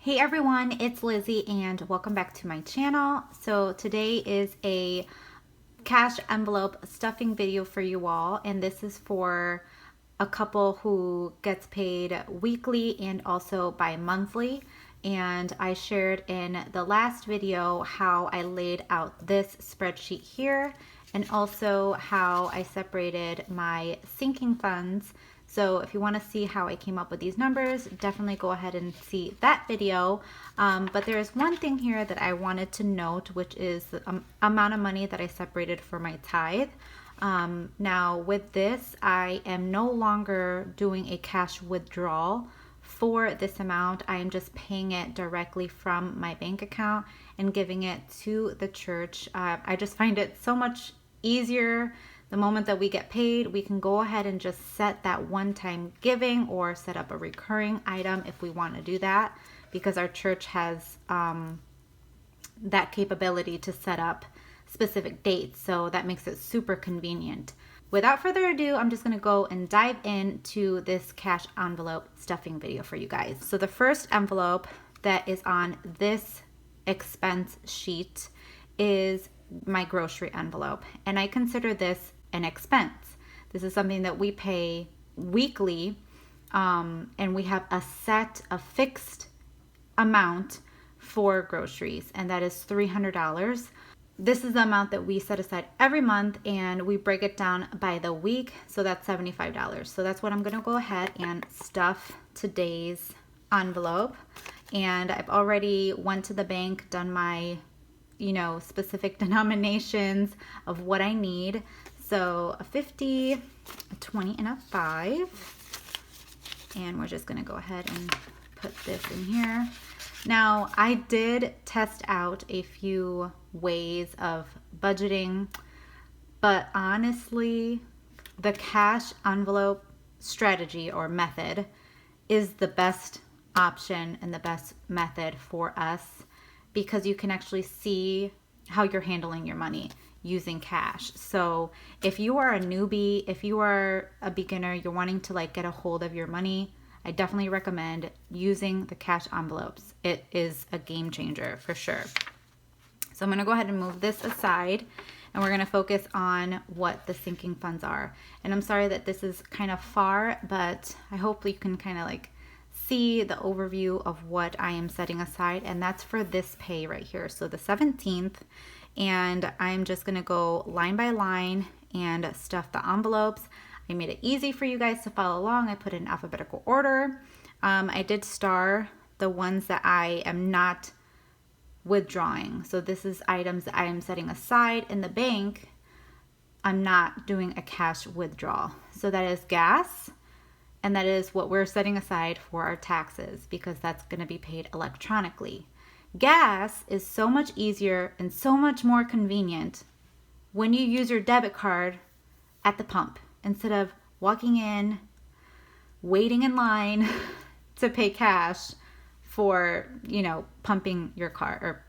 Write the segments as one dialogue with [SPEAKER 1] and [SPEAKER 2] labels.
[SPEAKER 1] Hey everyone, it's Lizzie and welcome back to my channel. So today is a cash envelope stuffing video for you all, and this is for a couple who gets paid weekly and also bi-monthly. And I shared in the last video how I laid out this spreadsheet here and also how I separated my sinking funds. So if you want to see how I came up with these numbers, definitely go ahead and see that video. But there is one thing here that I wanted to note, which is the amount of money that I separated for my tithe. Now with this, I am no longer doing a cash withdrawal for this amount. I am just paying it directly from my bank account and giving it to the church. I just find it so much easier. The moment that we get paid, we can go ahead and just set that one-time giving or set up a recurring item if we want to do that, because our church has that capability to set up specific dates. So that makes it super convenient. Without further ado, I'm just going to go and dive into this cash envelope stuffing video for you guys. So the first envelope that is on this expense sheet is my grocery envelope, and I consider this an expense. This is something that we pay weekly, and we have a fixed amount for groceries, and that is $300. This is the amount that we set aside every month, and we break it down by the week, so that's $75. So that's what I'm gonna go ahead and stuff today's envelope. And I've already went to the bank, done my specific denominations of what I need. So a 50, a 20, and a 5. And we're just gonna go ahead and put this in here. Now, I did test out a few ways of budgeting, but honestly, the cash envelope strategy or method is the best option and the best method for us, because you can actually see how you're handling your money using cash. So if you are a newbie, if you are a beginner, you're wanting to get a hold of your money, I definitely recommend using the cash envelopes. It is a game changer for sure. So I'm going to go ahead and move this aside, and we're going to focus on what the sinking funds are. And I'm sorry that this is kind of far, but I hope you can kind of see the overview of what I am setting aside, and that's for this pay right here. So the 17th, and I'm just going to go line by line and stuff the envelopes. I made it easy for you guys to follow along. I put it in alphabetical order. I did star the ones that I am not withdrawing. So this is items that I am setting aside in the bank. I'm not doing a cash withdrawal. So that is gas, and that is what we're setting aside for our taxes, because that's going to be paid electronically. Gas is so much easier and so much more convenient when you use your debit card at the pump, instead of walking in, waiting in line to pay cash for, pumping your car or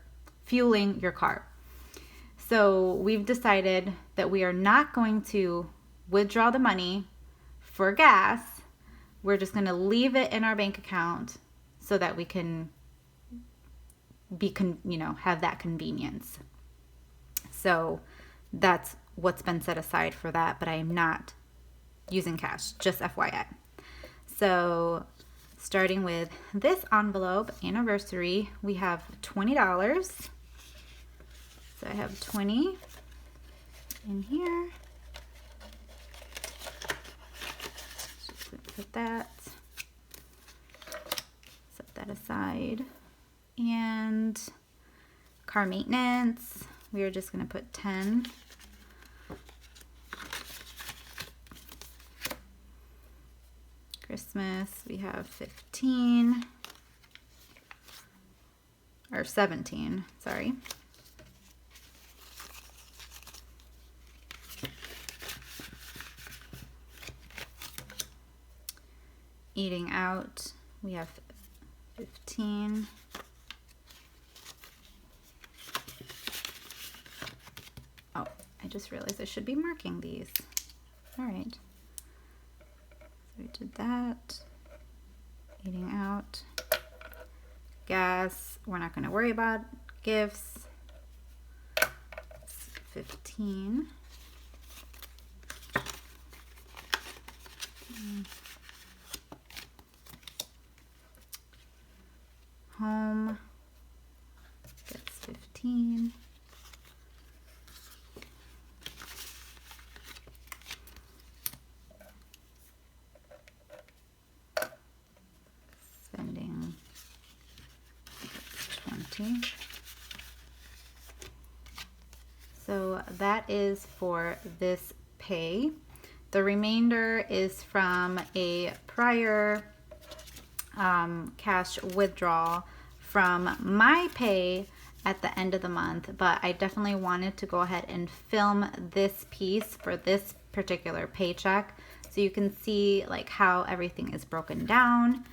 [SPEAKER 1] fueling your car. So we've decided that we are not going to withdraw the money for gas. We're just going to leave it in our bank account so that we can have that convenience. So that's what's been set aside for that, but I am not using cash, just FYI. So starting with this envelope, anniversary, we have $20. So I have 20 in here. Just gonna put that, set that aside. And car maintenance, we are just going to put 10. Christmas, we have 15, or 17, sorry. Eating out, we have 15. Oh, I just realized I should be marking these. All right. So we did that. Eating out. gas, we're not going to worry about. Gifts, it's 15. Home gets 15. Spending gets 20. So that is for this pay. The remainder is from a prior cash withdrawal from my pay at the end of the month, but I definitely wanted to go ahead and film this piece for this particular paycheck so you can see like how everything is broken down.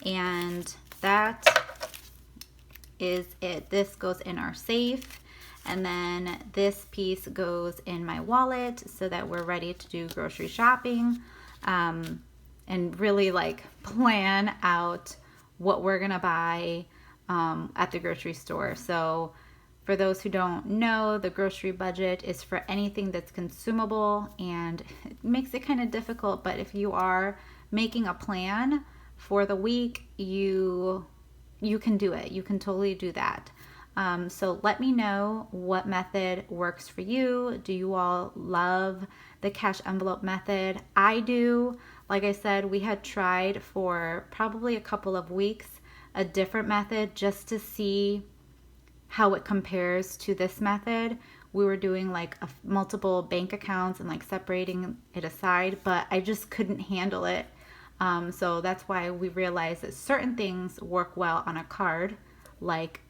[SPEAKER 1] And that is it. This goes in our safe, and then this piece goes in my wallet so that we're ready to do grocery shopping and really like plan out what we're gonna buy at the grocery store. So for those who don't know, the grocery budget is for anything that's consumable, and it makes it kind of difficult, but if you are making a plan for the week, you can do it. You can totally do that. So let me know what method works for you. Do you all love the cash envelope method? I do. Like I said, we had tried for probably a couple of weeks a different method just to see how it compares to this method. We were doing like multiple bank accounts and like separating it aside, but I just couldn't handle it. So that's why we realized that certain things work well on a card, like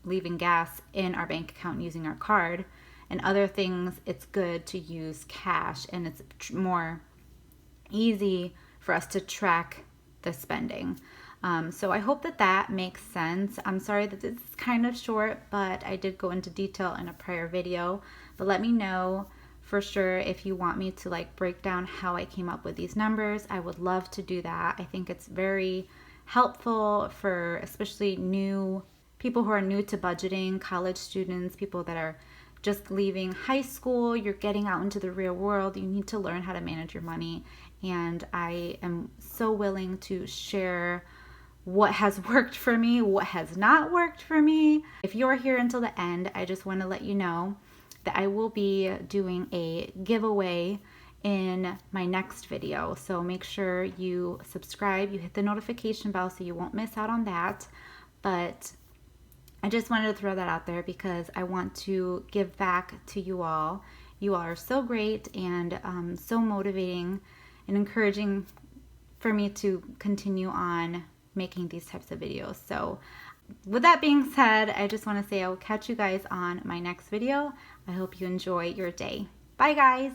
[SPEAKER 1] leaving gas in our bank account using our card, and other things it's good to use cash, and it's more easy for us to track the spending. So I hope that that makes sense. I'm sorry that this is kind of short, but I did go into detail in a prior video. But let me know for sure if you want me to like break down how I came up with these numbers. I would love to do that. I think it's very helpful for especially people who are new to budgeting, college students, people that are just leaving high school. You're getting out into the real world. You need to learn how to manage your money. And I am so willing to share what has worked for me, what has not worked for me. If you're here until the end, I just want to let you know that I will be doing a giveaway in my next video. So make sure you subscribe, you hit the notification bell so you won't miss out on that. But I just wanted to throw that out there because I want to give back to you all. You all are so great and so motivating and encouraging for me to continue on making these types of videos. So with that being said, I just want to say I will catch you guys on my next video. I hope you enjoy your day. Bye guys.